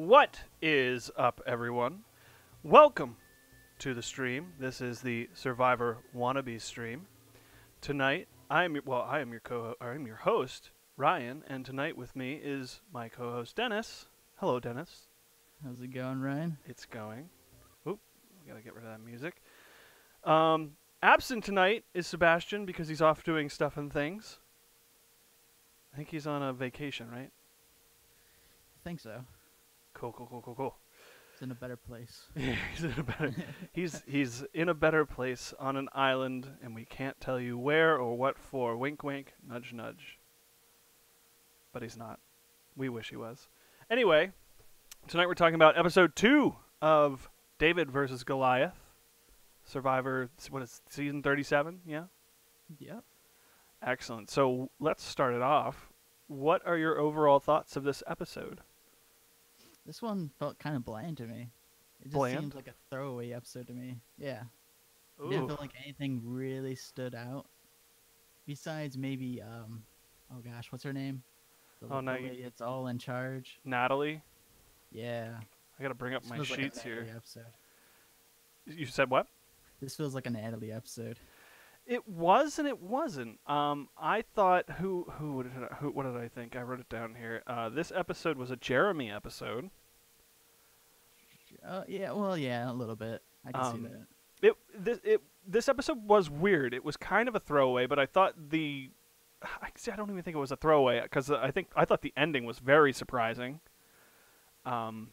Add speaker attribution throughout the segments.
Speaker 1: What is up, everyone? Welcome to the stream. This is the Survivor Wannabes stream. Tonight, I am your host, Ryan, and tonight with me is my co-host Dennis. Hello, Dennis.
Speaker 2: How's it going, Ryan?
Speaker 1: It's going. Oop, we gotta get rid of that music. Absent tonight is Sebastian because he's off doing stuff and things. I think he's on a vacation, right?
Speaker 2: I think so.
Speaker 1: Cool.
Speaker 2: It's in a better place.
Speaker 1: he's in a better place on an island, and we can't tell you where or what for. Wink, wink, nudge, nudge. But he's not. We wish he was. Anyway, tonight we're talking about episode 2 of David versus Goliath. Survivor, what is it, season 37? Yeah?
Speaker 2: Yep.
Speaker 1: Excellent. So let's start it off. What are your overall thoughts of this episode?
Speaker 2: This one felt kind of bland to me. It just
Speaker 1: Bland?
Speaker 2: seems like a throwaway episode to me. Yeah.
Speaker 1: Ooh.
Speaker 2: It didn't feel like anything really stood out. Besides maybe, oh gosh, what's her name? The lady that's all in charge.
Speaker 1: Natalie?
Speaker 2: Yeah.
Speaker 1: I gotta bring up my sheets
Speaker 2: like
Speaker 1: here.
Speaker 2: Episode.
Speaker 1: You said what?
Speaker 2: This feels like a Natalie episode.
Speaker 1: It was and it wasn't. I thought what did I think? I wrote it down here. This episode was a Jeremy episode.
Speaker 2: Yeah, well, yeah, a little bit. I can see that.
Speaker 1: This episode was weird. It was kind of a throwaway, but I thought I don't even think it was a throwaway because I thought the ending was very surprising.
Speaker 2: Really?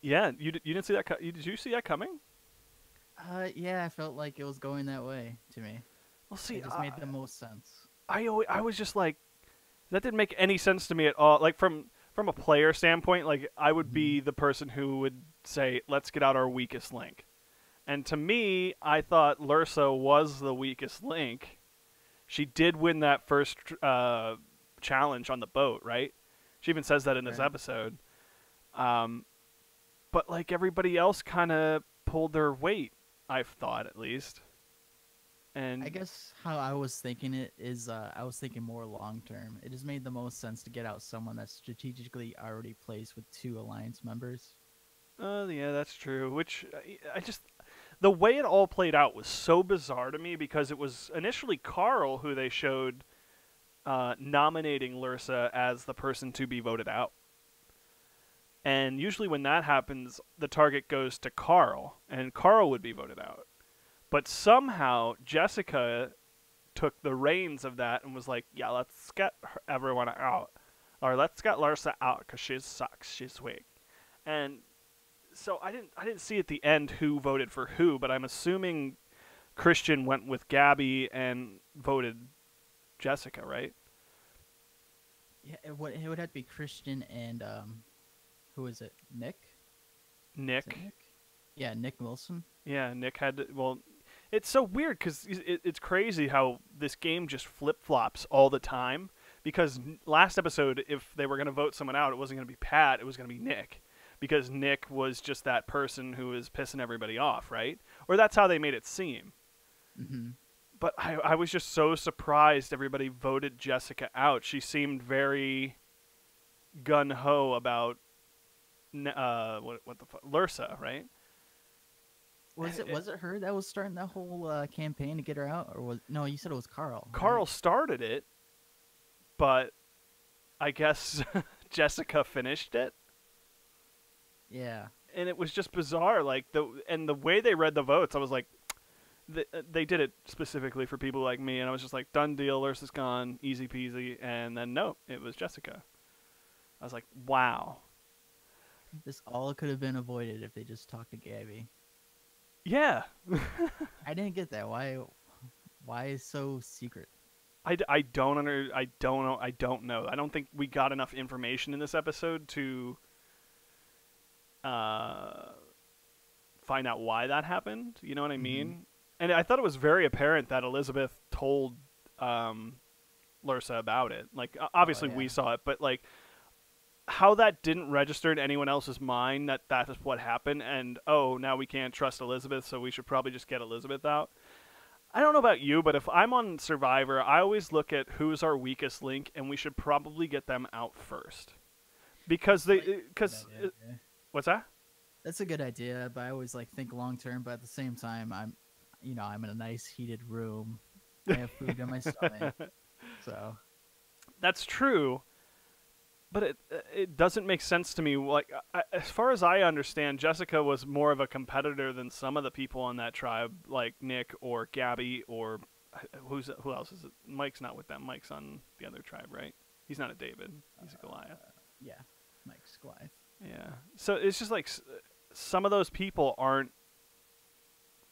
Speaker 1: Yeah, you didn't see that? Did you see that coming?
Speaker 2: Yeah, I felt like it was going that way to me.
Speaker 1: Well, see,
Speaker 2: it just made the most sense.
Speaker 1: I was just like, that didn't make any sense to me at all. Like from a player standpoint, like I would be the person who would say, "Let's get out our weakest link." And to me, I thought Lursa was the weakest link. She did win that first challenge on the boat, right? She even says that in this episode. But like everybody else, kind of pulled their weight. I've thought, at least. And
Speaker 2: I guess how I was thinking it is, I was thinking more long term. It just made the most sense to get out someone that's strategically already placed with 2 alliance members.
Speaker 1: Yeah, that's true. Which I just, the way it all played out was so bizarre to me because it was initially Carl who they showed nominating Lursa as the person to be voted out. And usually when that happens, the target goes to Carl, and Carl would be voted out. But somehow Jessica took the reins of that and was like, yeah, let's get everyone out. Or let's get Larsa out because she sucks. She's weak. And so I didn't see at the end who voted for who, but I'm assuming Christian went with Gabby and voted Jessica, right?
Speaker 2: Yeah, it would have to be Christian and, who is it? Nick?
Speaker 1: Nick.
Speaker 2: Is it Nick? Yeah, Nick Wilson.
Speaker 1: Yeah, Nick had to, well, it's so weird because it's crazy how this game just flip-flops all the time. Because last episode, if they were going to vote someone out, it wasn't going to be Pat, it was going to be Nick. Because Nick was just that person who was pissing everybody off, right? Or that's how they made it seem.
Speaker 2: Mm-hmm.
Speaker 1: But I was just so surprised everybody voted Jessica out. She seemed very gun-ho about what the fuck? Lursa, right?
Speaker 2: Was it her that was starting that whole campaign to get her out, or was no? You said it was Carl.
Speaker 1: Carl
Speaker 2: right?
Speaker 1: started it, but I guess Jessica finished it.
Speaker 2: Yeah,
Speaker 1: and it was just bizarre. Like the way they read the votes, I was like, they did it specifically for people like me, and I was just like, done deal. Lursa's gone, easy peasy. And then no, it was Jessica. I was like, wow.
Speaker 2: this all could have been avoided if they just talked to Gabby.
Speaker 1: Yeah.
Speaker 2: I didn't get that. Why is so secret?
Speaker 1: I don't know. I don't know. I don't think we got enough information in this episode to find out why that happened. You know what I mean?
Speaker 2: Mm-hmm.
Speaker 1: And I thought it was very apparent that Elizabeth told Lursa about it. Like, obviously we saw it, but like how that didn't register in anyone else's mind that is what happened, and now we can't trust Elizabeth, so we should probably just get Elizabeth out. I don't know about you, but if I'm on Survivor, I always look at who's our weakest link, and we should probably get them out first. Because What's that?
Speaker 2: That's a good idea, but I always like think long term. But at the same time, I'm in a nice heated room. I have food in my stomach, so
Speaker 1: That's true, but it doesn't make sense to me. Like as far as I understand, Jessica was more of a competitor than some of the people on that tribe, like Nick or Gabby or who else is it? Mike's not with them. Mike's on the other tribe, right? He's not a David. He's a Goliath.
Speaker 2: yeah, Mike's Goliath.
Speaker 1: Yeah. So it's just like some of those people aren't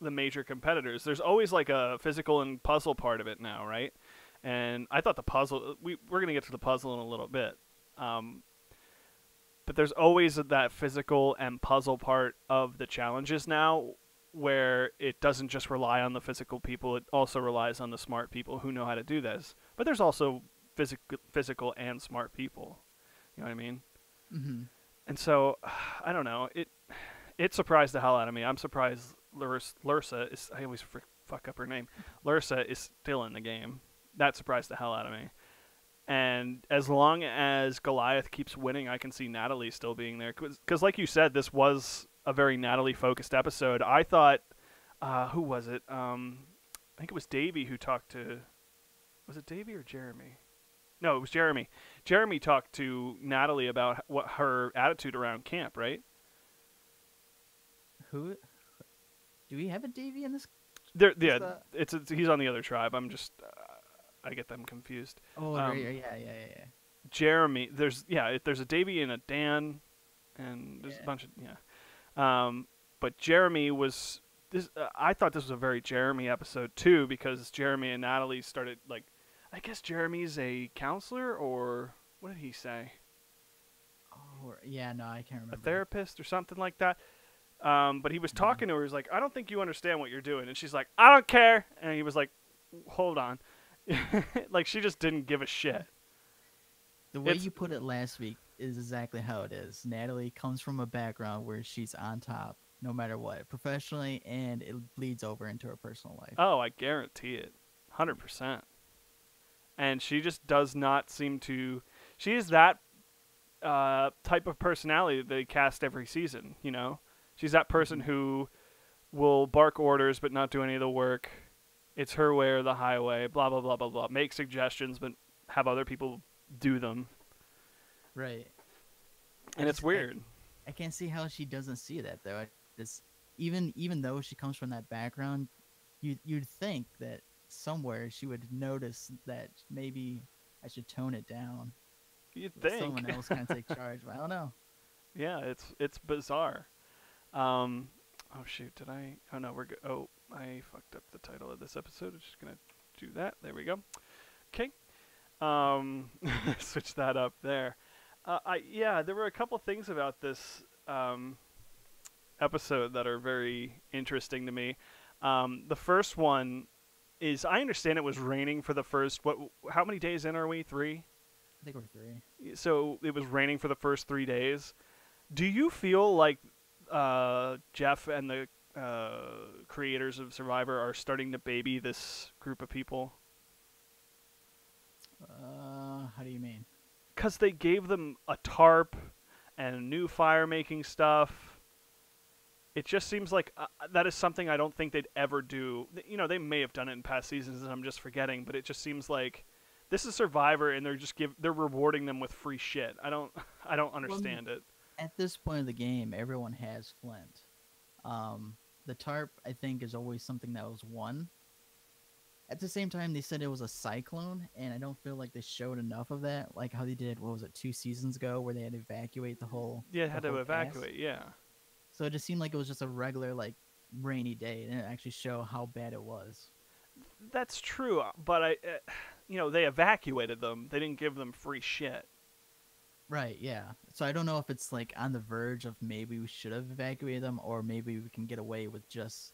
Speaker 1: the major competitors. There's always like a physical and puzzle part of it now, right? And I thought the puzzle. We're gonna get to the puzzle in a little bit. Um, but there's always that physical and puzzle part of the challenges now, where it doesn't just rely on the physical people; it also relies on the smart people who know how to do this. But there's also physical and smart people. You know what I mean?
Speaker 2: Mm-hmm.
Speaker 1: And so, I don't know. It surprised the hell out of me. I'm surprised Lursa is. I always fuck up her name. Lursa is still in the game. That surprised the hell out of me. And as long as Goliath keeps winning, I can see Natalie still being there. Because, like you said, this was a very Natalie-focused episode. I thought, who was it? I think it was Davey who talked to. Was it Davey or Jeremy? No, it was Jeremy. Jeremy talked to Natalie about what her attitude around camp, right?
Speaker 2: Who? Do we have a Davy in this?
Speaker 1: Yeah, he's on the other tribe. I'm just, I get them confused.
Speaker 2: Oh, yeah.
Speaker 1: Jeremy, there's a Davey and a Dan, and there's a bunch of but Jeremy was this. I thought this was a very Jeremy episode too, because Jeremy and Natalie started like, I guess Jeremy's a counselor, or what did he say?
Speaker 2: Oh, yeah, no, I can't remember.
Speaker 1: A therapist or something like that. But he was talking to her. He's like, I don't think you understand what you're doing. And she's like, I don't care. And he was like, hold on. Like, she just didn't give a shit.
Speaker 2: The way you put it last week is exactly how it is. Natalie comes from a background where she's on top, no matter what, professionally, and it bleeds over into her personal life.
Speaker 1: Oh, I guarantee it. 100%. And she just does not seem to... She is that type of personality that they cast every season, you know? She's that person who will bark orders but not do any of the work. It's her way or the highway, blah, blah, blah, blah, blah. Make suggestions but have other people do them.
Speaker 2: Right.
Speaker 1: And it's weird.
Speaker 2: I can't see how she doesn't see that, though. Even though she comes from that background, you'd think that somewhere she would notice that maybe I should tone it down.
Speaker 1: You'd think.
Speaker 2: Someone else can take charge, but I don't know.
Speaker 1: Yeah, it's bizarre. Oh shoot, did I? Oh no, we're good. Oh, I fucked up the title of this episode. I'm just gonna do that. There we go. Okay. Switch that up there. There were a couple things about this episode that are very interesting to me. The first one is, I understand it was raining for the first, how many days in are we? 3?
Speaker 2: I think we're 3.
Speaker 1: So it was raining for the first 3 days. Do you feel like Jeff and the creators of Survivor are starting to baby this group of people?
Speaker 2: How do you mean?
Speaker 1: Because they gave them a tarp and new fire-making stuff. It just seems like that is something I don't think they'd ever do. You know, they may have done it in past seasons and I'm just forgetting, but it just seems like this is Survivor and they're rewarding them with free shit. I don't understand it.
Speaker 2: At this point of the game, everyone has Flint. The tarp, I think, is always something that was won. At the same time, they said it was a cyclone, and I don't feel like they showed enough of that, like how they did, 2 seasons ago, where they had to evacuate the whole...
Speaker 1: Yeah, had to evacuate, yeah.
Speaker 2: So it just seemed like it was just a regular, rainy day. It didn't actually show how bad it was.
Speaker 1: That's true, but they evacuated them. They didn't give them free shit.
Speaker 2: Right, yeah. So I don't know if it's on the verge of maybe we should have evacuated them, or maybe we can get away with just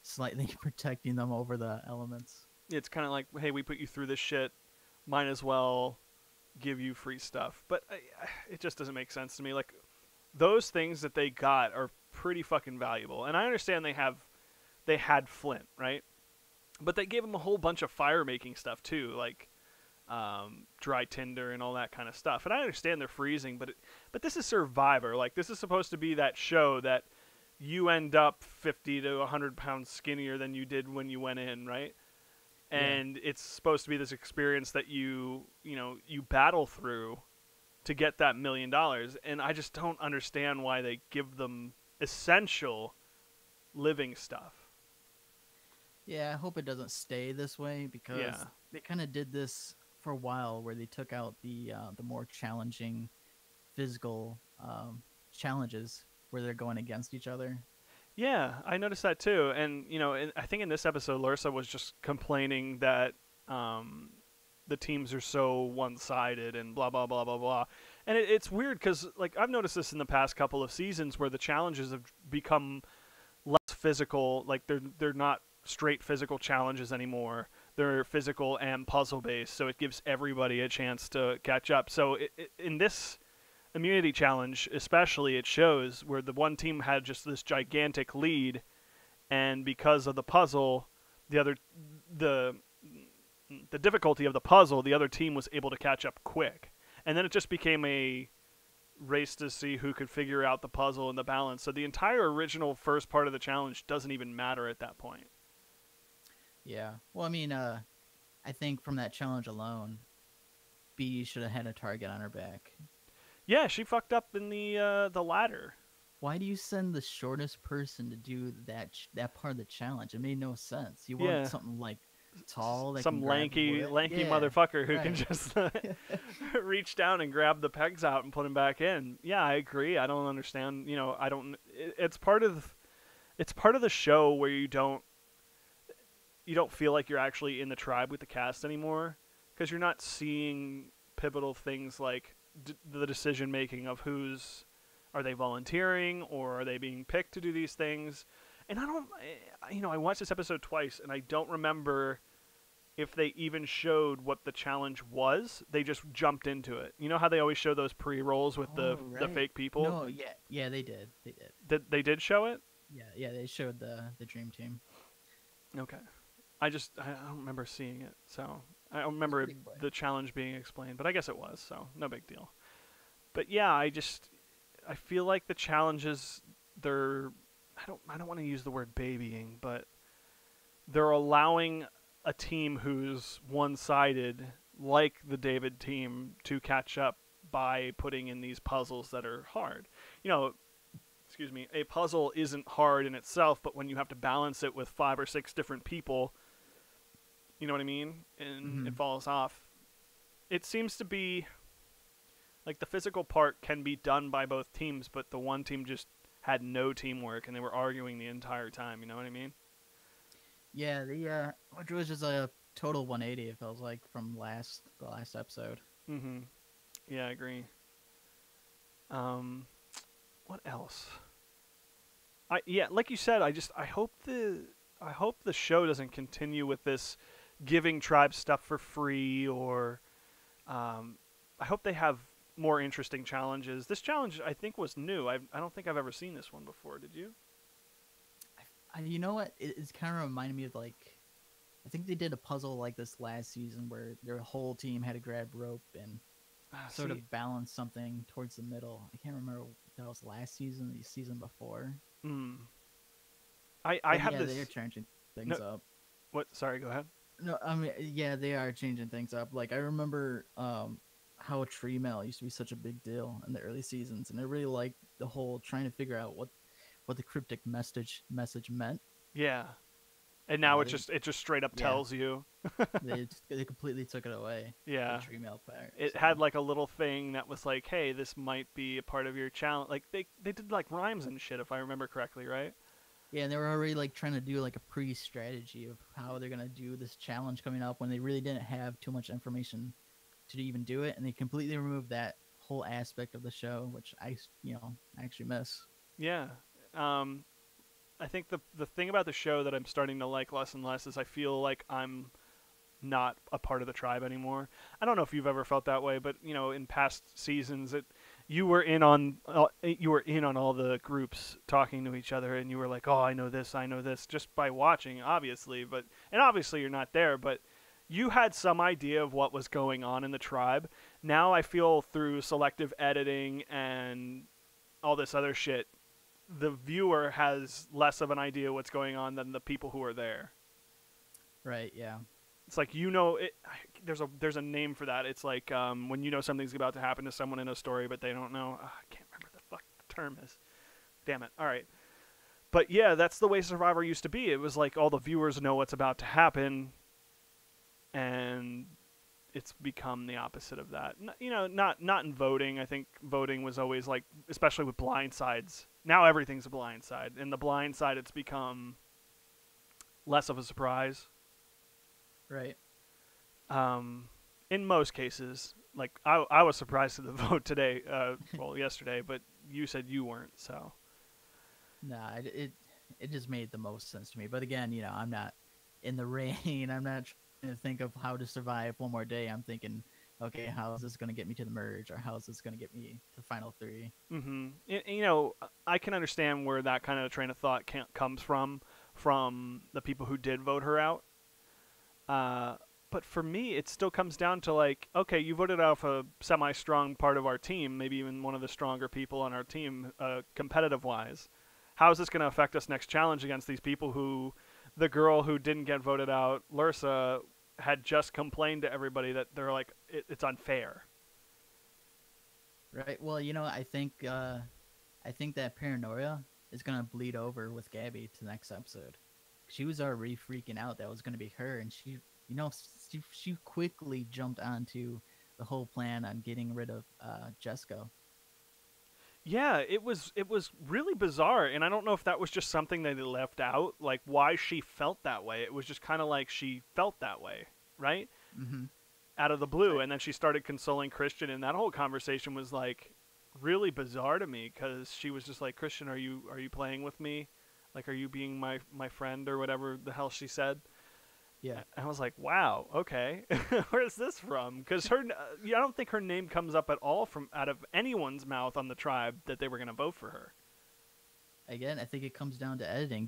Speaker 2: slightly protecting them over the elements.
Speaker 1: It's kind of like, hey, we put you through this shit, might as well give you free stuff. But it just doesn't make sense to me. Like, those things that they got are pretty fucking valuable. And I understand they had Flint, right? But they gave them a whole bunch of fire-making stuff, too. Like, dry tinder and all that kind of stuff. And I understand they're freezing, but this is Survivor. Like, this is supposed to be that show that you end up 50 to 100 pounds skinnier than you did when you went in, right?
Speaker 2: Yeah.
Speaker 1: And it's supposed to be this experience that you battle through to get that $1,000,000. And I just don't understand why they give them essential living stuff.
Speaker 2: Yeah, I hope it doesn't stay this way because
Speaker 1: Yeah.
Speaker 2: they kind of did this for a while, where they took out the more challenging physical challenges where they're going against each other.
Speaker 1: Yeah, I noticed that too. And, I think in this episode, Larsa was just complaining that the teams are so one-sided and blah, blah, blah, blah, blah. And it's weird because, like, I've noticed this in the past couple of seasons where the challenges have become less physical. Like, they're not straight physical challenges anymore. They're physical and puzzle-based, so it gives everybody a chance to catch up. So in this immunity challenge especially, it shows where the one team had just this gigantic lead, and because of the puzzle, the difficulty of the puzzle, the other team was able to catch up quick. And then it just became a race to see who could figure out the puzzle and the balance. So the entire original first part of the challenge doesn't even matter at that point.
Speaker 2: Yeah. Well, I mean, I think from that challenge alone, B should have had a target on her back.
Speaker 1: Yeah, she fucked up in the ladder.
Speaker 2: Why do you send the shortest person to do that part of the challenge? It made no sense. You want something like tall, that
Speaker 1: some
Speaker 2: can grab
Speaker 1: lanky
Speaker 2: wood? Yeah,
Speaker 1: motherfucker who
Speaker 2: right.
Speaker 1: can just reach down and grab the pegs out and put them back in. Yeah, I agree. I don't understand. I don't. It's part of the show where you don't feel like you're actually in the tribe with the cast anymore, because you're not seeing pivotal things like the decision making of are they volunteering or are they being picked to do these things. And I watched this episode twice and I don't remember if they even showed what the challenge was. They just jumped into it. You know how they always show those pre-rolls with the fake people?
Speaker 2: No, yeah, they did.
Speaker 1: They did show it?
Speaker 2: Yeah, they showed the dream team.
Speaker 1: Okay. I don't remember seeing it, so I don't remember the challenge being explained, but I guess it was, so no big deal. But yeah, I feel like the challenges, I don't want to use the word babying, but they're allowing a team who's one-sided, like the David team, to catch up by putting in these puzzles that are hard. Excuse me, a puzzle isn't hard in itself, but when you have to balance it with 5 or 6 different people, you know what I mean? And it falls off. It seems to be like the physical part can be done by both teams, but the one team just had no teamwork and they were arguing the entire time. You know what I mean?
Speaker 2: Yeah, which was just a total 180. It feels like from the last episode.
Speaker 1: Mm-hmm. Yeah, I agree. What else? Like you said, I hope the show doesn't continue with this giving tribes stuff for free, or I hope they have more interesting challenges. This challenge, I think, was new. I don't think I've ever seen this one before. Did you?
Speaker 2: You know what? It's kind of reminded me of, like, I think they did a puzzle like this last season where their whole team had to grab rope and sort of balance something towards the middle. I can't remember if that was last season or the season before.
Speaker 1: I have this.
Speaker 2: They're changing things up.
Speaker 1: What? Sorry, go ahead.
Speaker 2: No, I mean, yeah, they are changing things up. Like, I remember how a tree mail used to be such a big deal in the early seasons, and I really liked the whole trying to figure out what the cryptic message meant.
Speaker 1: Yeah, and now it just straight up tells you.
Speaker 2: they completely took it away.
Speaker 1: Yeah,
Speaker 2: the tree mail part.
Speaker 1: It had like a little thing that was like, hey, this might be a part of your challenge. Like they did like rhymes and shit, if I remember correctly, right?
Speaker 2: Yeah, and they were already like trying to do like a pre-strategy of how they're gonna do this challenge coming up when they really didn't have too much information to even do it, and they completely removed that whole aspect of the show, which I actually miss.
Speaker 1: Yeah, I think the thing about the show that I'm starting to like less and less is I feel like I'm not a part of the tribe anymore. I don't know if you've ever felt that way, but in past seasons, you were in on all the groups talking to each other, and you were like, oh, I know this, just by watching, obviously. And obviously you're not there, but you had some idea of what was going on in the tribe. Now I feel through selective editing and all this other shit, the viewer has less of an idea what's going on than the people who are there.
Speaker 2: Right. Yeah.
Speaker 1: It's like it. There's a name for that. It's like when you know something's about to happen to someone in a story, but they don't know. I can't remember the fuck the term is. Damn it. All right. But yeah, that's the way Survivor used to be. It was like all the viewers know what's about to happen, and it's become the opposite of that. Not in voting. I think voting was always like, especially with blind sides. Now everything's a blind side. In the blind side, it's become less of a surprise.
Speaker 2: Right.
Speaker 1: In most cases, like I was surprised at the vote today. Yesterday, but you said you weren't. So.
Speaker 2: Nah, it just made the most sense to me. But again, I'm not in the rain. I'm not trying to think of how to survive one more day. I'm thinking, okay, how is this going to get me to the merge, or how is this going to get me to final three?
Speaker 1: I can understand where that kind of train of thought comes from the people who did vote her out. But for me, it still comes down to like, okay, you voted out a semi-strong part of our team, maybe even one of the stronger people on our team, competitive-wise. How is this going to affect us next challenge against these people who, the girl who didn't get voted out, Lursa, had just complained to everybody that they're like, it's unfair.
Speaker 2: Right. Well, I think that paranoia is gonna bleed over with Gabby to the next episode. She was already freaking out that it was gonna be her, and she quickly jumped onto the whole plan on getting rid of Jessica.
Speaker 1: Yeah, it was really bizarre, and I don't know if that was just something that they left out, like why she felt that way. It was just kind of like she felt that way, right?
Speaker 2: Mm-hmm.
Speaker 1: Out of the blue, and then she started consoling Christian, and that whole conversation was like really bizarre to me because she was just like, Christian, are you playing with me? Like, are you being my friend or whatever the hell she said?
Speaker 2: Yeah.
Speaker 1: And I was like, wow, okay, where's this from? Because I don't think her name comes up at all from out of anyone's mouth on the tribe that they were going to vote for her.
Speaker 2: Again, I think it comes down to editing.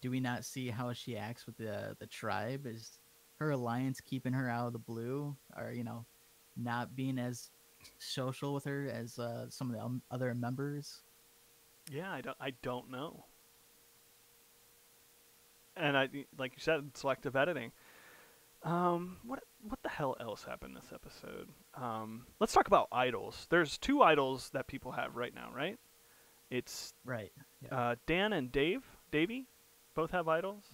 Speaker 2: Do we not see how she acts with the tribe? Is her alliance keeping her out of the blue, or not being as social with her as some of the other members?
Speaker 1: Yeah, I don't know. And like you said, selective editing. What the hell else happened this episode? Let's talk about idols. There's two idols that people have right now, right? It's
Speaker 2: Right. Yeah.
Speaker 1: Dan and Davey, both have idols.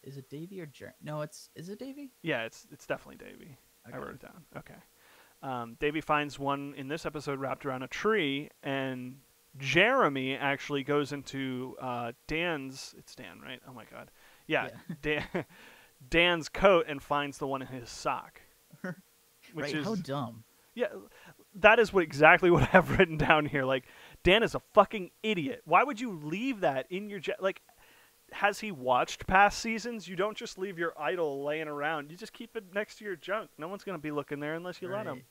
Speaker 2: Is it Davy or No, is it Davy?
Speaker 1: Yeah, it's definitely Davey.
Speaker 2: Okay.
Speaker 1: I wrote it down. Okay. Davey finds one in this episode wrapped around a tree, and Jeremy actually goes into Dan's. It's Dan, right? Oh my god. Yeah. Dan's coat and finds the one in his sock. Which
Speaker 2: right,
Speaker 1: is
Speaker 2: how dumb.
Speaker 1: Yeah, that is exactly what I've written down here. Like, Dan is a fucking idiot. Why would you leave that in your like? Has he watched past seasons? You don't just leave your idol laying around. You just keep it next to your junk. No one's gonna be looking there unless you let him.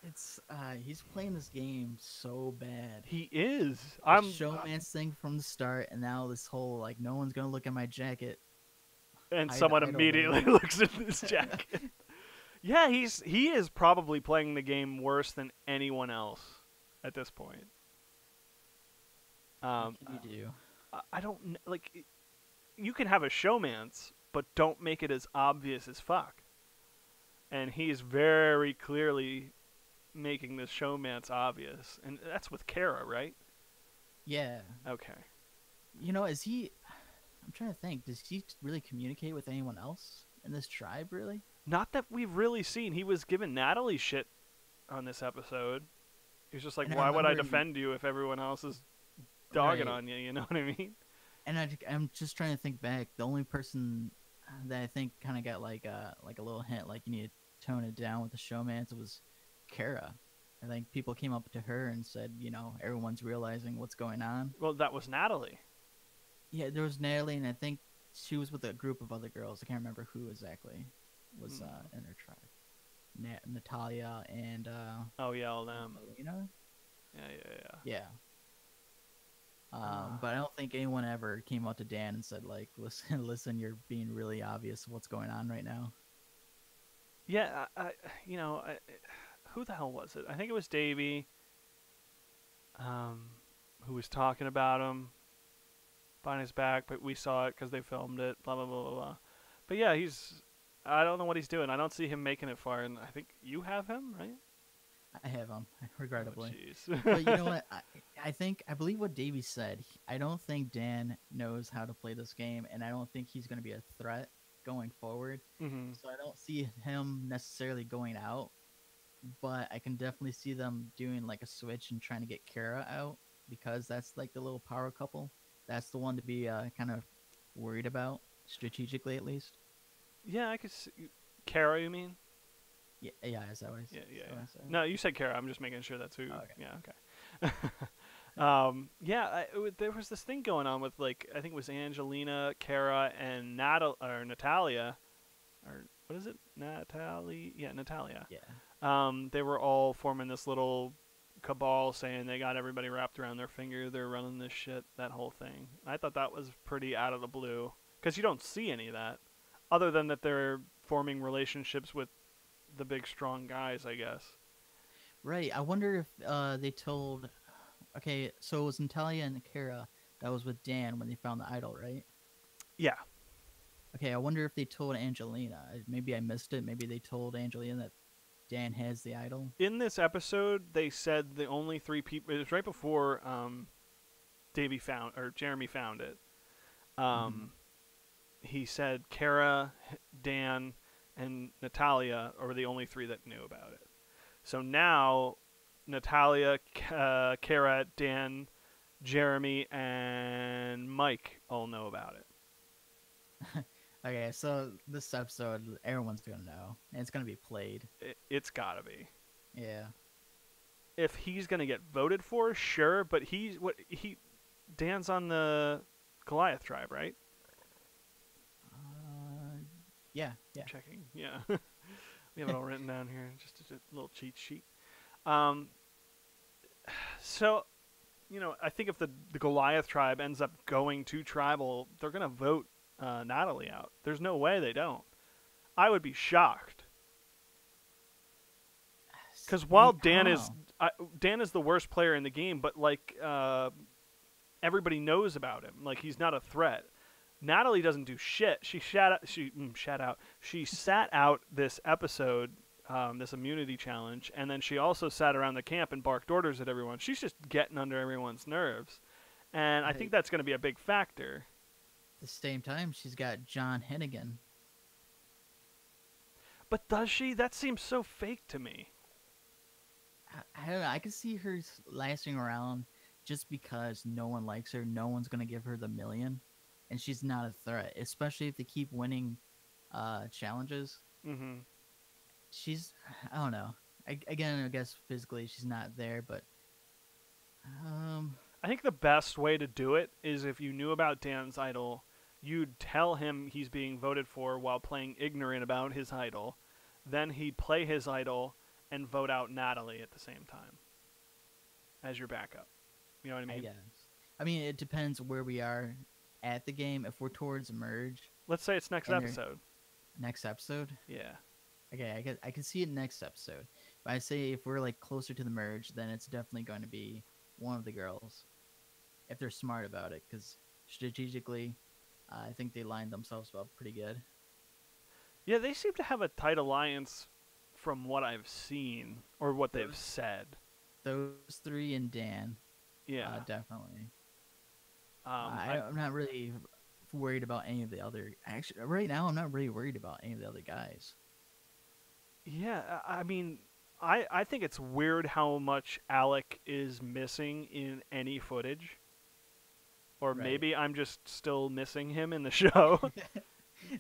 Speaker 2: It's he's playing this game so bad.
Speaker 1: He is.
Speaker 2: I'm showman's thing from the start, and now this whole like no one's gonna look at my jacket.
Speaker 1: And someone immediately looks at this jacket. Yeah, he is probably playing the game worse than anyone else at this point.
Speaker 2: What can you do?
Speaker 1: I don't like. You can have a showmance, but don't make it as obvious as fuck. And he's very clearly making this showmance obvious, and that's with Kara, right?
Speaker 2: Yeah.
Speaker 1: Okay.
Speaker 2: Is he? I'm trying to think. Does he really communicate with anyone else in this tribe? Really?
Speaker 1: Not that we've really seen. He was giving Natalie shit on this episode. He was just like, "Why would I defend you if everyone else is dogging on you?" You know what I mean?
Speaker 2: And I'm just trying to think back. The only person that I think kind of got like a little hint, like you need to tone it down with the showmance, was Kara. I think people came up to her and said, everyone's realizing what's going on.
Speaker 1: Well, that was Natalie.
Speaker 2: Yeah, there was Natalie, and I think she was with a group of other girls. I can't remember who exactly was in her tribe. Natalia and
Speaker 1: oh yeah, all them.
Speaker 2: Elena?
Speaker 1: Yeah.
Speaker 2: But I don't think anyone ever came out to Dan and said like, listen, you're being really obvious what's going on right now.
Speaker 1: Yeah, you know, who the hell was it? I think it was Davey, um, who was talking about him behind his back, but we saw it because they filmed it. Blah blah blah blah blah. But yeah, he's. I don't know what he's doing. I don't see him making it far, and I think you have him, right?
Speaker 2: I have him,
Speaker 1: Oh,
Speaker 2: regrettably. But you know
Speaker 1: jeez.
Speaker 2: what? I believe what Davey said. I don't think Dan knows how to play this game, and I don't think he's going to be a threat going forward.
Speaker 1: hmm
Speaker 2: So I don't see him necessarily going out, but I can definitely see them doing like a switch and trying to get Kara out because that's like the little power couple. That's the one to be kind of worried about strategically, at least.
Speaker 1: Yeah, I could. See, Kara, you mean?
Speaker 2: Yeah, yeah.
Speaker 1: Yeah, yeah,
Speaker 2: Is that
Speaker 1: yeah.
Speaker 2: what I said?
Speaker 1: No, you said Kara. I'm just making sure that's who.
Speaker 2: Oh, okay.
Speaker 1: Yeah, okay. Yeah, there was this thing going on with like I think it was Angelina, Kara, and Natalia, or what is it? Natalie? Yeah, Natalia.
Speaker 2: Yeah.
Speaker 1: They were all forming this little cabal, saying they got everybody wrapped around their finger. They're running this shit. That whole thing. I thought that was pretty out of the blue because you don't see any of that, other than that they're forming relationships with the big strong guys, I guess.
Speaker 2: Right. I wonder if they told. Okay, so it was Natalia and Kara that was with Dan when they found the idol, right?
Speaker 1: Yeah.
Speaker 2: Okay, I wonder if they told Angelina. Maybe I missed it. Maybe they told Angelina that Dan has the idol.
Speaker 1: In this episode, they said the only three people. It was right before Davey found or Jeremy found it.
Speaker 2: Mm-hmm.
Speaker 1: Um, he said Kara, Dan, and Natalia are the only three that knew about it. So now, Natalia, Kara, Dan, Jeremy, and Mike all know about it.
Speaker 2: Okay, so this episode, everyone's gonna know, and it's gonna be played.
Speaker 1: It's gotta be.
Speaker 2: Yeah.
Speaker 1: If he's gonna get voted for, sure, but Dan's on the Goliath tribe, right?
Speaker 2: Uh, yeah, yeah.
Speaker 1: Checking, yeah. We have it all written down here, just a little cheat sheet. Um, so, I think if the Goliath tribe ends up going to tribal, they're gonna vote Natalie out. There's no way they don't. I would be shocked. Because while
Speaker 2: I don't know.
Speaker 1: Dan is the worst player in the game, but like everybody knows about him. Like he's not a threat. Natalie doesn't do shit. She sat out this episode, this immunity challenge, and then she also sat around the camp and barked orders at everyone. She's just getting under everyone's nerves, and I think
Speaker 2: Hey,
Speaker 1: that's going to be a big factor.
Speaker 2: at the same time, she's got John Hennigan.
Speaker 1: But does she? That seems so fake to me.
Speaker 2: I don't know. I can see her lasting around just because no one likes her. No one's gonna give her the million, and she's not a threat. Especially if they keep winning challenges.
Speaker 1: hmm
Speaker 2: She's I don't know. Again, I guess physically she's not there, but um,
Speaker 1: I think the best way to do it is if you knew about Dan's idol, you'd tell him he's being voted for while playing ignorant about his idol. Then he'd play his idol and vote out Natalie at the same time as your backup. You know what I
Speaker 2: I
Speaker 1: mean?
Speaker 2: guess. I mean, it depends where we are at the game. If we're towards merge
Speaker 1: Let's say it's next
Speaker 2: and you're
Speaker 1: episode.
Speaker 2: next episode,
Speaker 1: Yeah.
Speaker 2: okay, I can see it next episode. But I say if we're like closer to the merge, then it's definitely going to be one of the girls if they're smart about it, because strategically, I think they lined themselves up pretty good.
Speaker 1: Yeah, they seem to have a tight alliance from what I've seen or what they've
Speaker 2: Those
Speaker 1: said.
Speaker 2: those three and Dan,
Speaker 1: Yeah.
Speaker 2: definitely.
Speaker 1: I
Speaker 2: I'm not really worried about any of the other. Actually, right now, I'm not really worried about any of the other guys.
Speaker 1: yeah, I mean I think it's weird how much Alec is missing in any footage. Or
Speaker 2: Right.
Speaker 1: maybe I'm just still missing him in the show.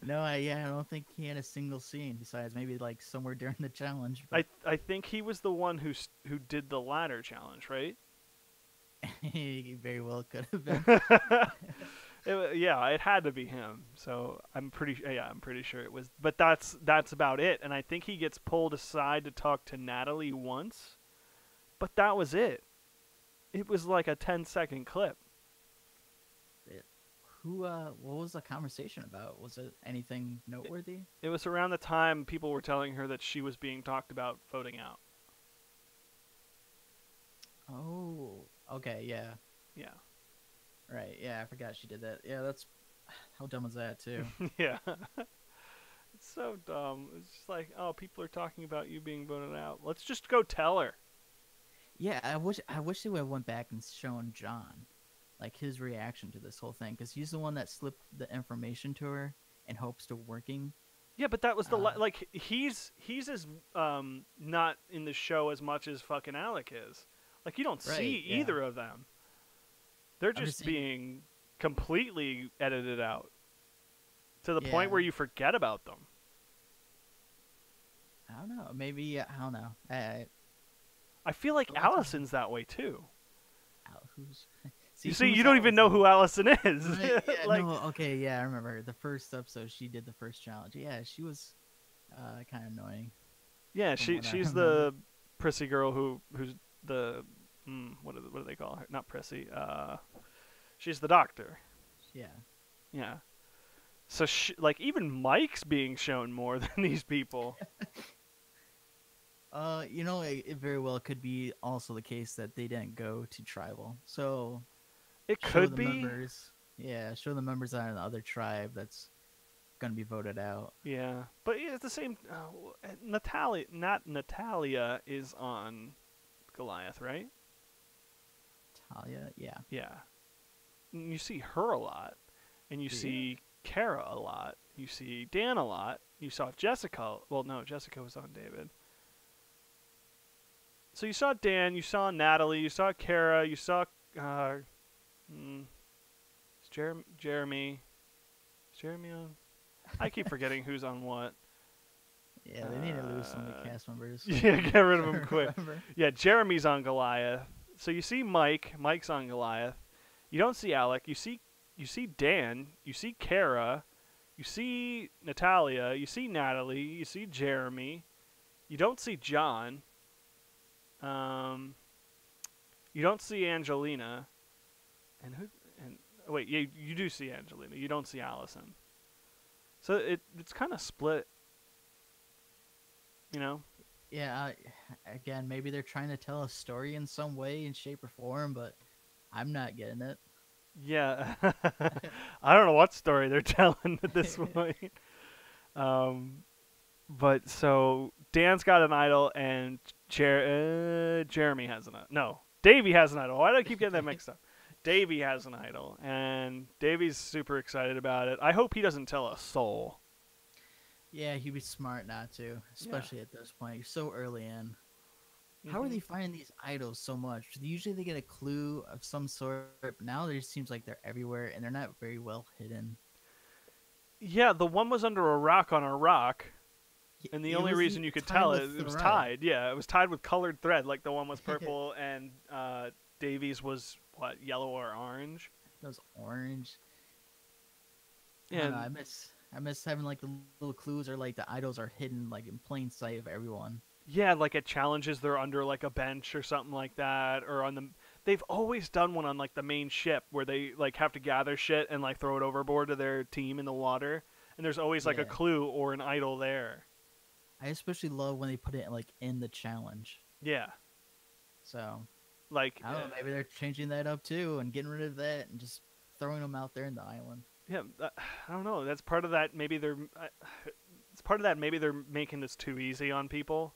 Speaker 2: No, I don't think he had a single scene besides maybe like somewhere during the challenge.
Speaker 1: I think he was the one who did the ladder challenge, right?
Speaker 2: He very well could have been.
Speaker 1: Yeah, it had to be him. So I'm pretty sure it was. But that's about it. And I think he gets pulled aside to talk to Natalie once, but that was it. It was like a 10-second clip.
Speaker 2: What was the conversation about? Was it anything noteworthy?
Speaker 1: It was around the time people were telling her that she was being talked about voting out.
Speaker 2: Oh, okay, yeah,
Speaker 1: Yeah.
Speaker 2: right, yeah, I forgot she did that. Yeah, that's how dumb was that too?
Speaker 1: Yeah. It's so dumb. It's just like, oh, people are talking about you being voted out. Let's just go tell her.
Speaker 2: Yeah, I wish they would have went back and shown John, like his reaction to this whole thing, because he's the one that slipped the information to her in hopes to working.
Speaker 1: Yeah, but that was the
Speaker 2: Uh,
Speaker 1: like he's as not in the show as much as fucking Alec is. Like you don't see
Speaker 2: right, yeah.
Speaker 1: either of them. They're
Speaker 2: I'm just
Speaker 1: just
Speaker 2: saying,
Speaker 1: being completely edited out to the point
Speaker 2: yeah.
Speaker 1: where you forget about them.
Speaker 2: I don't know. Maybe I don't know.
Speaker 1: I feel like
Speaker 2: A lot of times,
Speaker 1: Allison's that way too.
Speaker 2: who's
Speaker 1: You
Speaker 2: see
Speaker 1: see,
Speaker 2: who's
Speaker 1: you don't even know
Speaker 2: Allison?
Speaker 1: who Allison is.
Speaker 2: Right, yeah,
Speaker 1: Like,
Speaker 2: no, okay, yeah, I remember the first episode. She did the first challenge. Yeah, she was kind of annoying
Speaker 1: yeah,
Speaker 2: from what I
Speaker 1: she's
Speaker 2: remember.
Speaker 1: the prissy girl who's the what do they call her? Not prissy. She's the doctor.
Speaker 2: Yeah.
Speaker 1: Yeah. So like even Mike's being shown more than these people.
Speaker 2: It very well could be also the case that they didn't go to tribal. So
Speaker 1: It
Speaker 2: show
Speaker 1: could
Speaker 2: the
Speaker 1: be.
Speaker 2: members, yeah, show the members that are in the other tribe that's gonna be voted out.
Speaker 1: Yeah, but yeah, it's the same. Natalia, not Natalia, is on Goliath, right?
Speaker 2: Talia, yeah.
Speaker 1: Yeah. And you see her a lot, and you
Speaker 2: Yeah.
Speaker 1: see Kara a lot. You see Dan a lot. You saw Jessica. Well, no, Jessica was on David. So you saw Dan. You saw Natalie. You saw Kara. You saw mm, is Jeremy. Is Jeremy on? I keep forgetting who's on what.
Speaker 2: Yeah, they need to lose some of the cast members.
Speaker 1: Yeah, get rid of him quick.
Speaker 2: Remember?
Speaker 1: Yeah, Jeremy's on Goliath. So you see Mike. Mike's on Goliath. You don't see Alec. You see Dan. You see Kara. You see Natalia. You see Natalie. You see Jeremy. You don't see John. Um, you don't see Angelina. And who? And wait, yeah, you do see Angelina. You don't see Allison. So it's kind of split. You know.
Speaker 2: Yeah, again, maybe they're trying to tell a story in some way, in shape or form, but I'm not getting it.
Speaker 1: Yeah. I don't know what story they're telling at this point. Um, but so Dan's got an idol and Jeremy has an idol. No, Davey has an idol. Why do I keep getting that mixed up? Davey has an idol, and Davey's super excited about it. I hope he doesn't tell a soul.
Speaker 2: Yeah, he'd be smart not to,
Speaker 1: Yeah.
Speaker 2: especially at this point. You're so early in. How are
Speaker 1: hmm
Speaker 2: they finding these idols so much? Usually they get a clue of some sort. But now it just seems like they're everywhere and they're not very well hidden.
Speaker 1: Yeah, the one was under a rock on a rock, and the
Speaker 2: It
Speaker 1: only
Speaker 2: was
Speaker 1: reason you could
Speaker 2: tied
Speaker 1: tell
Speaker 2: with
Speaker 1: it was
Speaker 2: thread.
Speaker 1: tied. Yeah, it was tied with colored thread. Like the one was purple, and Davies was what, yellow or orange.
Speaker 2: Those orange. I don't know.
Speaker 1: And
Speaker 2: I miss having like the little clues or like the idols are hidden like in plain sight of everyone.
Speaker 1: yeah, like at challenges, they're under like a bench or something like that, or on the. They've always done one on like the main ship where they like have to gather shit and like throw it overboard to their team in the water, and there's always like a
Speaker 2: Yeah.
Speaker 1: clue or an idol there.
Speaker 2: I especially love when they put it like in the challenge.
Speaker 1: Yeah,
Speaker 2: So
Speaker 1: like
Speaker 2: I don't know. Maybe they're changing that up too and getting rid of that and just throwing them out there in the island.
Speaker 1: yeah, I don't know. That's part of that. Maybe they're. It's part of that. Maybe they're making this too easy on people.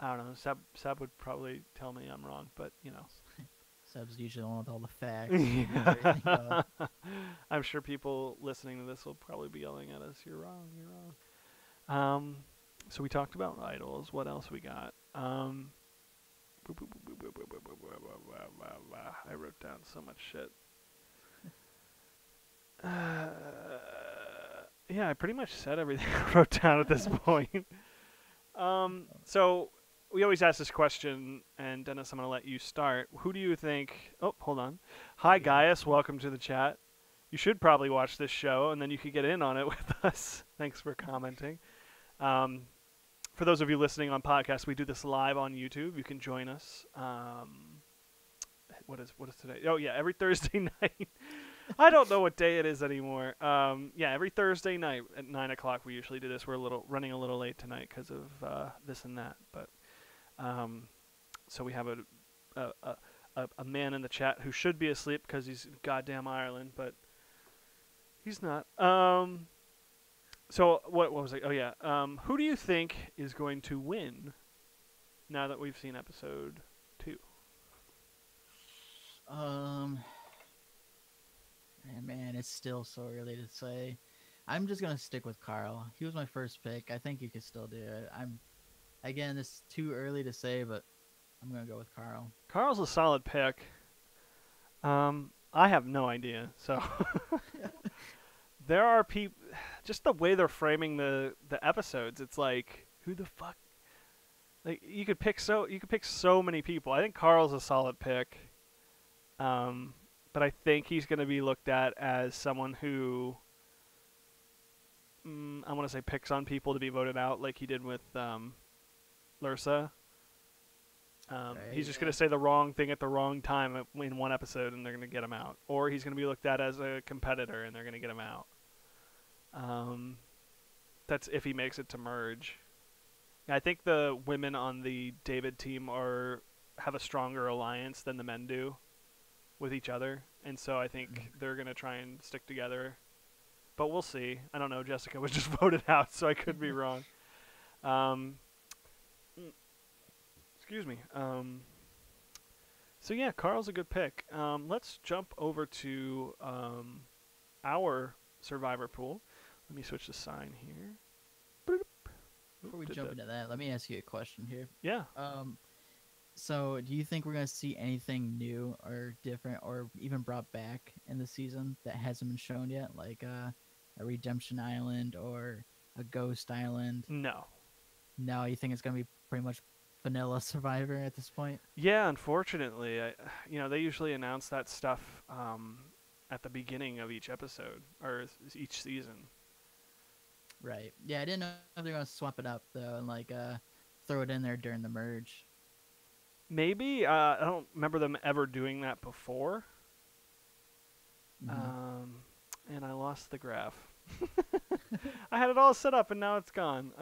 Speaker 1: I don't know. Seb would probably tell me I'm wrong, but you know.
Speaker 2: Seb's usually the one with all the facts. He brings everything up.
Speaker 1: I'm sure people listening to this will probably be yelling at us. You're wrong. You're wrong. So we talked about idols. What else we got? I wrote down so much shit. Yeah, I pretty much said everything I wrote down at this point. So we always ask this question, and Dennis, I'm going to let you start. Who do you think? Oh, hold on. Hi,
Speaker 2: Yeah.
Speaker 1: Gaius. Welcome to the chat. You should probably watch this show, and then you could get in on it with us. Thanks for commenting. For those of you listening on podcast, we do this live on YouTube. You can join us. What is today? Oh yeah, every Thursday night I don't know what day it is anymore. Yeah, every Thursday night at 9 o'clock we usually do this. We're running a little late tonight because of this and that, but so we have a man in the chat who should be asleep because he's in goddamn Ireland, but he's not. So what was it? Oh yeah. Who do you think is going to win now that we've seen episode 2?
Speaker 2: Man, it's still so early to say. I'm just gonna stick with Carl. He was my first pick. I think he could still do it. Again, it's too early to say, but I'm gonna go with Carl.
Speaker 1: Carl's a solid pick. I have no idea. So there are people, just the way they're framing the episodes. It's like, who the fuck? Like you could pick so many people. I think Carl's a solid pick. But I think he's going to be looked at as someone who I want to say picks on people to be voted out, like he did with Lursa. He's just going to say the wrong thing at the wrong time in one episode, and they're going to get him out. Or he's going to be looked at as a competitor, and they're going to get him out. That's if he makes it to merge. I think the women on the David team have a stronger alliance than the men do with each other, and so I think they're going to try and stick together. But we'll see. I don't know. Jessica was just voted out, so I could be wrong. Excuse me. So yeah, Carl's a good pick. Let's jump over to our Survivor pool. Let me switch the sign here.
Speaker 2: Before we jump into that, let me ask you a question here.
Speaker 1: Yeah.
Speaker 2: So, do you think we're going to see anything new or different or even brought back in the season that hasn't been shown yet? Like a Redemption Island or a Ghost Island?
Speaker 1: No.
Speaker 2: No, you think it's going to be pretty much vanilla Survivor at this point?
Speaker 1: Yeah, unfortunately. They usually announce that stuff at the beginning of each episode or each season.
Speaker 2: Right. Yeah, I didn't know if they're going to swap it up, though, and throw it in there during the merge.
Speaker 1: Maybe. I don't remember them ever doing that before.
Speaker 2: Mm-hmm.
Speaker 1: And I lost the graph. I had it all set up, and now it's gone.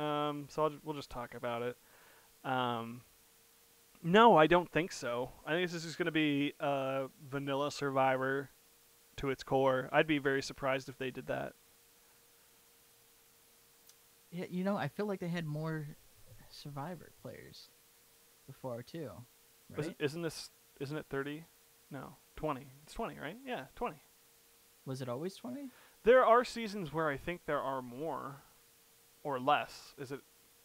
Speaker 1: So we'll just talk about it. No, I don't think so. I think this is just going to be vanilla Survivor to its core. I'd be very surprised if they did that.
Speaker 2: Yeah, I feel like they had more Survivor players before too. Right?
Speaker 1: Isn't it 30? No, 20. It's 20, right? Yeah, 20.
Speaker 2: Was it always 20?
Speaker 1: There are seasons where I think there are more or less. Is it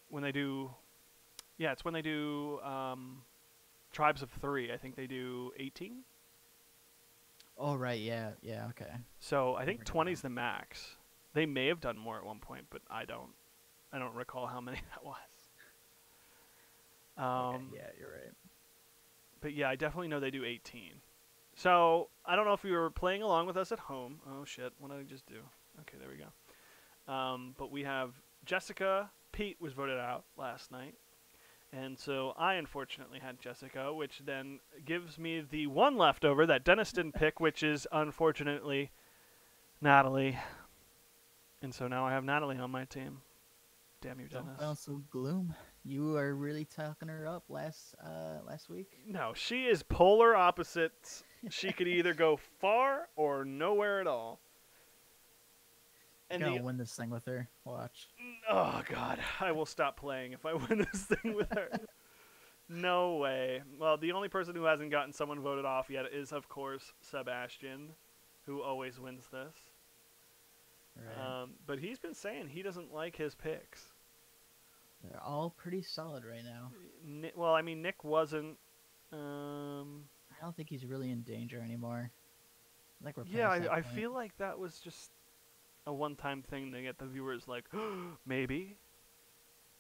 Speaker 1: when they do? Yeah, it's when they do Tribes of 3. I think they do 18.
Speaker 2: Oh, right. Yeah. Okay.
Speaker 1: So I think 20 is the max. They may have done more at one point, but I don't recall how many that was.
Speaker 2: Okay, yeah, you're right.
Speaker 1: But yeah, I definitely know they do 18. So I don't know if you were playing along with us at home. Oh shit! What did I just do? Okay, there we go. But we have Jessica. Pete was voted out last night, and so I unfortunately had Jessica, which then gives me the one leftover that Dennis didn't pick, which is unfortunately Natalie. And so now I have Natalie on my team. Damn you, Dennis.
Speaker 2: Also, Gloom. You are really talking her up last week.
Speaker 1: No, she is polar opposites. She could either go far or nowhere at all.
Speaker 2: And I'm gonna win this thing with her. Watch.
Speaker 1: Oh God, I will stop playing if I win this thing with her. No way. Well, the only person who hasn't gotten someone voted off yet is, of course, Sebastian, who always wins this.
Speaker 2: Right.
Speaker 1: But he's been saying he doesn't like his picks.
Speaker 2: They're all pretty solid right now.
Speaker 1: Well, I mean, Nick wasn't.
Speaker 2: I don't think he's really in danger anymore. Like we're
Speaker 1: I feel like that was just a one-time thing to get the viewers like, maybe.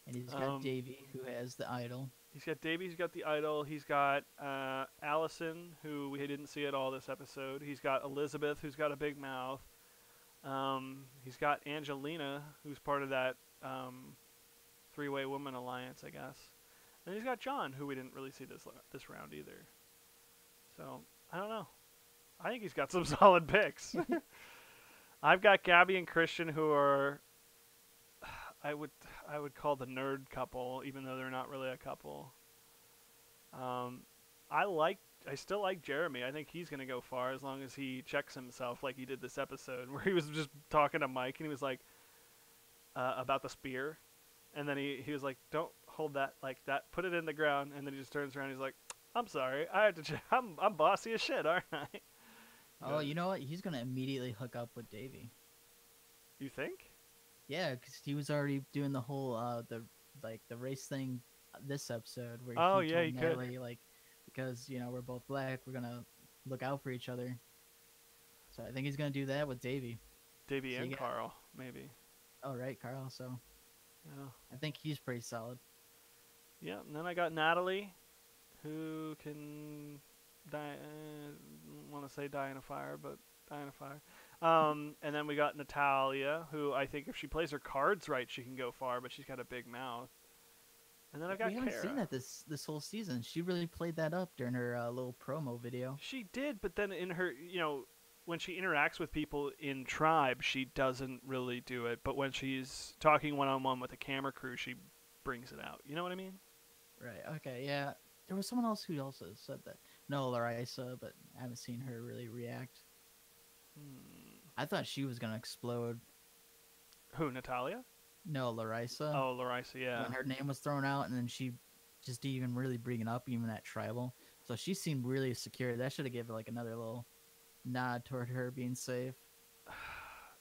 Speaker 2: And he's got Davey, who has the idol.
Speaker 1: He's got Davey, he's got the idol. He's got Allison, who we didn't see at all this episode. He's got Elizabeth, who's got a big mouth. He's got Angelina, who's part of that three-way woman alliance, I guess. And he's got John, who we didn't really see this round either. So I don't know. I think he's got some solid picks. I've got Gabby and Christian, who are I would I would call the nerd couple, even though they're not really a couple. Um, I like I still like Jeremy. I think he's gonna go far as long as he checks himself like he did this episode, where he was just talking to Mike and he was like about the spear, and then he was like, "Don't hold that like that. Put it in the ground." And then he just turns around. And he's like, "I'm sorry. I have to. I'm bossy as shit, aren't I?"
Speaker 2: Oh, you know what? He's gonna immediately hook up with Davey.
Speaker 1: You think?
Speaker 2: Yeah, because he was already doing the whole the race thing this episode where
Speaker 1: Oh
Speaker 2: he
Speaker 1: yeah,
Speaker 2: told
Speaker 1: he could.
Speaker 2: Natalie like because we're both black, we're gonna look out for each other. So I think he's gonna do that with Davey.
Speaker 1: Davey
Speaker 2: So
Speaker 1: and Carl, maybe.
Speaker 2: Oh right, Carl. So
Speaker 1: Yeah.
Speaker 2: I think he's pretty solid.
Speaker 1: Yeah. And then I got Natalie, who can die. Want to say die in a fire, but die in a fire. And then we got Natalia, who I think if she plays her cards right, she can go far, but she's got a big mouth. And then I got
Speaker 2: We haven't
Speaker 1: Kara.
Speaker 2: seen that this whole season. She really played that up during her little promo video.
Speaker 1: She did, but then in her, when she interacts with people in Tribe, she doesn't really do it. But when she's talking one-on-one with a camera crew, she brings it out. You know what I mean?
Speaker 2: Right. Okay. Yeah. There was someone else who also said that. No, Larissa, but I haven't seen her really react. I thought she was gonna explode.
Speaker 1: Who, Natalia?
Speaker 2: No, Larissa.
Speaker 1: Oh, Larissa, yeah.
Speaker 2: When her name was thrown out, and then she just didn't even really bring it up, even at Tribal. So she seemed really secure. That should have given like another little nod toward her being safe.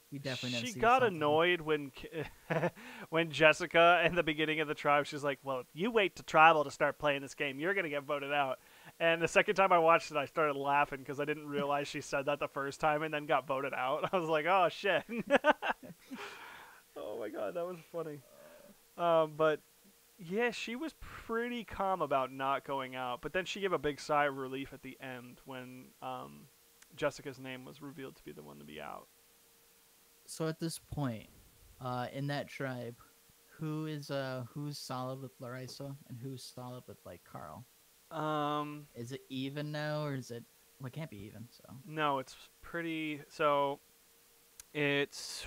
Speaker 2: We definitely.
Speaker 1: She got
Speaker 2: something.
Speaker 1: annoyed when when Jessica in the beginning of the Tribe, she's like, "Well, you wait to Tribal to start playing this game. You're gonna get voted out." And the second time I watched it, I started laughing because I didn't realize she said that the first time and then got voted out. I was like, "Oh shit!" Oh my god, that was funny. But yeah, she was pretty calm about not going out. But then she gave a big sigh of relief at the end when Jessica's name was revealed to be the one to be out.
Speaker 2: So at this point, in that tribe, who's solid with Larissa and who's solid with like Carl? Is it even now or is it? Well, it can't be even. So
Speaker 1: no, it's pretty. So it's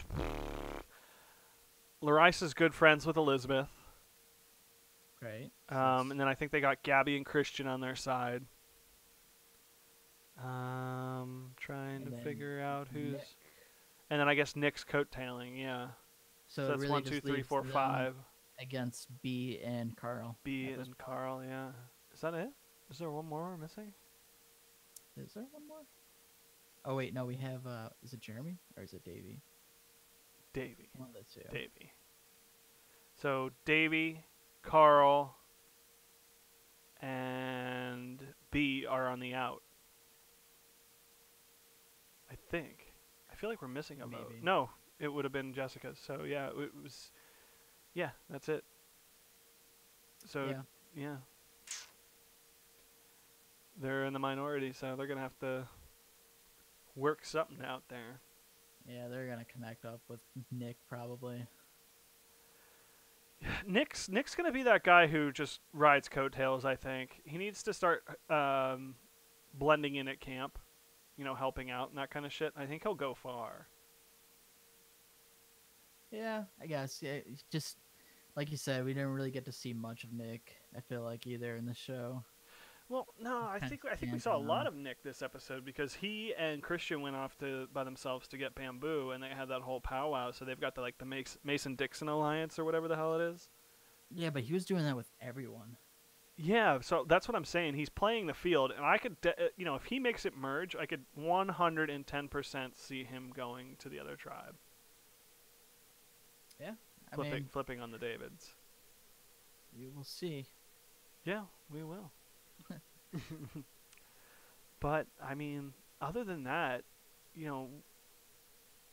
Speaker 1: Larissa's good friends with Elizabeth.
Speaker 2: right.
Speaker 1: And then I think they got Gabby and Christian on their side. Trying to figure out who's.
Speaker 2: Nick.
Speaker 1: And then I guess Nick's coattailing, yeah.
Speaker 2: So
Speaker 1: that's
Speaker 2: really
Speaker 1: 1, 2, 3, 4, 5.
Speaker 2: Against B and Carl.
Speaker 1: B and Carl, yeah. Is that it? Is there one more we're missing?
Speaker 2: Is there one more? Oh wait, no, we have. Is it Jeremy or is it Davey?
Speaker 1: Davey.
Speaker 2: One of the two.
Speaker 1: Davey. So Davey, Carl, and B are on the out. I think. I feel like we're missing a vote. No, it would have been Jessica's. So yeah, it was. Yeah, that's it. So yeah. They're in the minority, so they're gonna have to work something out there.
Speaker 2: Yeah, they're gonna connect up with Nick probably.
Speaker 1: Nick's gonna be that guy who just rides coattails. I think he needs to start blending in at camp, helping out and that kind of shit. I think he'll go far.
Speaker 2: Yeah, I guess. Yeah, just like you said, we didn't really get to see much of Nick. I feel like either in the show.
Speaker 1: Well, no, I think we saw a lot of Nick this episode because he and Christian went off by themselves to get bamboo, and they had that whole powwow. So they've got the Mason-Dixon Alliance or whatever the hell it is.
Speaker 2: Yeah, but he was doing that with everyone.
Speaker 1: Yeah, so that's what I'm saying. He's playing the field, and I could, if he makes it merge, I could 110% see him going to the other tribe.
Speaker 2: Yeah,
Speaker 1: flipping on the Davids.
Speaker 2: We will see.
Speaker 1: Yeah, we will. But I mean, other than that,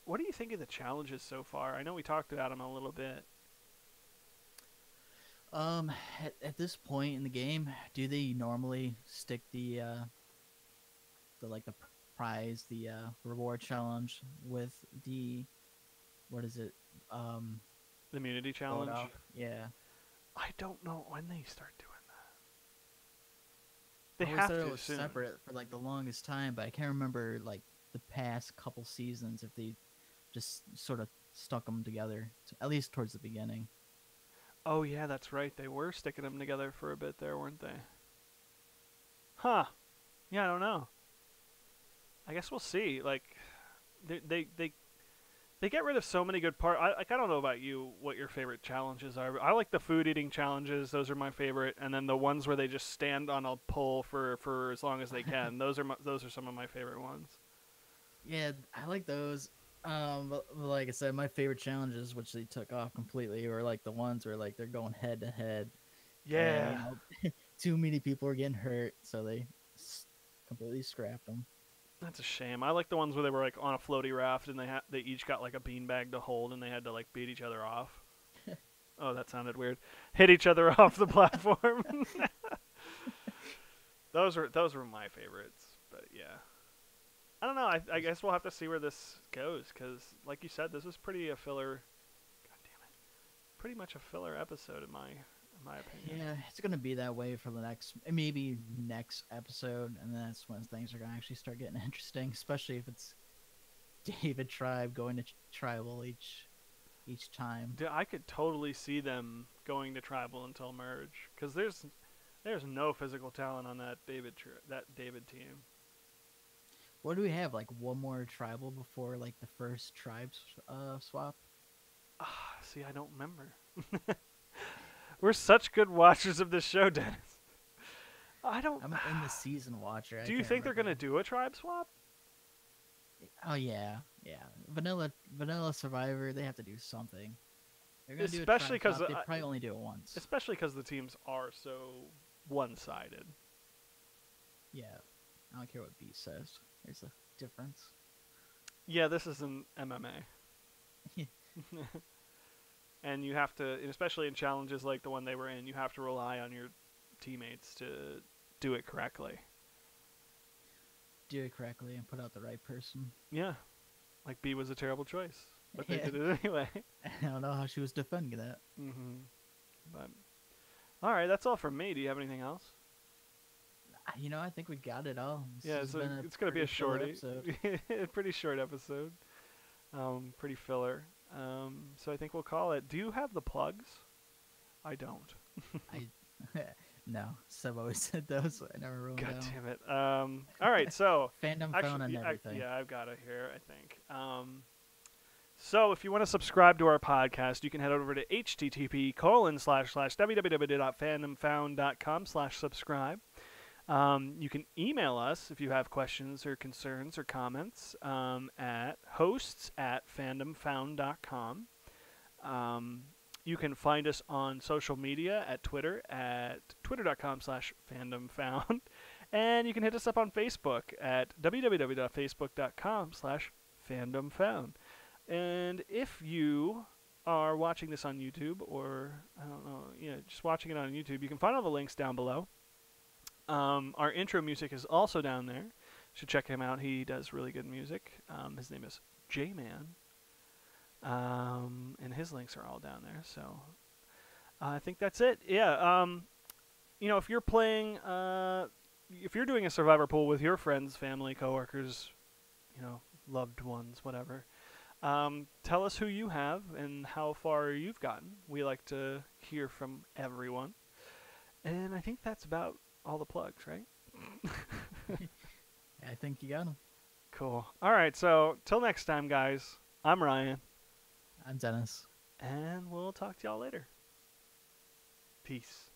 Speaker 1: what do you think of the challenges so far? I know we talked about them a little bit.
Speaker 2: At this point in the game, do they normally stick the prize, the reward challenge with the what is it?
Speaker 1: The immunity challenge.
Speaker 2: Yeah.
Speaker 1: I don't know when they start doing They
Speaker 2: I always
Speaker 1: have
Speaker 2: thought it
Speaker 1: to
Speaker 2: was
Speaker 1: soon.
Speaker 2: separate for like the longest time, but I can't remember like the past couple seasons if they just sort of stuck them together, at least towards the beginning.
Speaker 1: Oh yeah, that's right. They were sticking them together for a bit there, weren't they? Huh. Yeah, I don't know. I guess we'll see. Like, they get rid of so many good parts. I don't know about you, what your favorite challenges are. I like the food eating challenges. Those are my favorite. And then the ones where they just stand on a pole for as long as they can. Those are some of my favorite ones.
Speaker 2: Yeah, I like those. But like I said, my favorite challenges, which they took off completely, were like the ones where like they're going head to head, and
Speaker 1: Yeah.
Speaker 2: too many people are getting hurt, so they completely scrapped them.
Speaker 1: That's a shame. I like the ones where they were like on a floaty raft and they each got like a beanbag to hold and they had to like beat each other off. Oh, that sounded weird. Hit each other off the platform. Those were my favorites. But yeah, I don't know. I guess we'll have to see where this goes because, like you said, this is pretty a filler. God damn it, pretty much a filler episode in my opinion.
Speaker 2: Yeah, it's gonna be that way for the maybe next episode, and that's when things are gonna actually start getting interesting, especially if it's David Tribe going to tribal each time.
Speaker 1: Dude, I could totally see them going to tribal until merge because there's no physical talent on that David team.
Speaker 2: What do we have? Like one more tribal before like the first tribes swap?
Speaker 1: Ah, see, I don't remember. We're such good watchers of this show, Dennis. I don't.
Speaker 2: I'm in the season watcher.
Speaker 1: Do you think they're gonna do a tribe swap?
Speaker 2: Oh yeah, yeah. Vanilla Survivor. They have to do something. They're gonna
Speaker 1: Especially
Speaker 2: do a tribe
Speaker 1: because
Speaker 2: swap. They probably only do it once.
Speaker 1: especially because the teams are so one-sided.
Speaker 2: Yeah, I don't care what B says. There's a difference.
Speaker 1: Yeah, this is an MMA. And you have to, especially in challenges like the one they were in, you have to rely on your teammates to do it correctly.
Speaker 2: Do it correctly and put out the right person.
Speaker 1: Yeah, like B was a terrible choice, but they
Speaker 2: Yeah.
Speaker 1: did it anyway.
Speaker 2: I don't know how she was defending that.
Speaker 1: But all right, that's all from me. Do you have anything else?
Speaker 2: I think we got it all.
Speaker 1: Yeah,
Speaker 2: This has been
Speaker 1: it's gonna be a
Speaker 2: pretty filler
Speaker 1: shorty,
Speaker 2: episode.
Speaker 1: pretty short episode, pretty filler. So I think we'll call it. Do you have the plugs? I don't.
Speaker 2: I no, Seb always said those. I never wrote
Speaker 1: God
Speaker 2: them down.
Speaker 1: damn it. All right, so
Speaker 2: Fandom
Speaker 1: actually,
Speaker 2: phone and everything.
Speaker 1: yeah, I've got it here, I think. So if you want to subscribe to our podcast, you can head over to http://www.fandomfound.com/subscribe. You can email us if you have questions or concerns or comments at hosts@fandomfound.com. You can find us on social media at Twitter at twitter.com/fandomfound. And you can hit us up on Facebook at www.facebook.com/fandomfound. And if you are watching this on YouTube or, I don't know, just watching it on YouTube, you can find all the links down below. Our intro music is also down there. You should check him out. He does really good music. His name is J-Man. And his links are all down there. So I think that's it. Yeah. If you're playing, if you're doing a Survivor pool with your friends, family, coworkers, loved ones, whatever, tell us who you have and how far you've gotten. We like to hear from everyone. And I think that's about all the plugs, right?
Speaker 2: I think you got them.
Speaker 1: Cool. All right. So till next time, guys. I'm Ryan.
Speaker 2: I'm Dennis.
Speaker 1: And we'll talk to y'all later. Peace.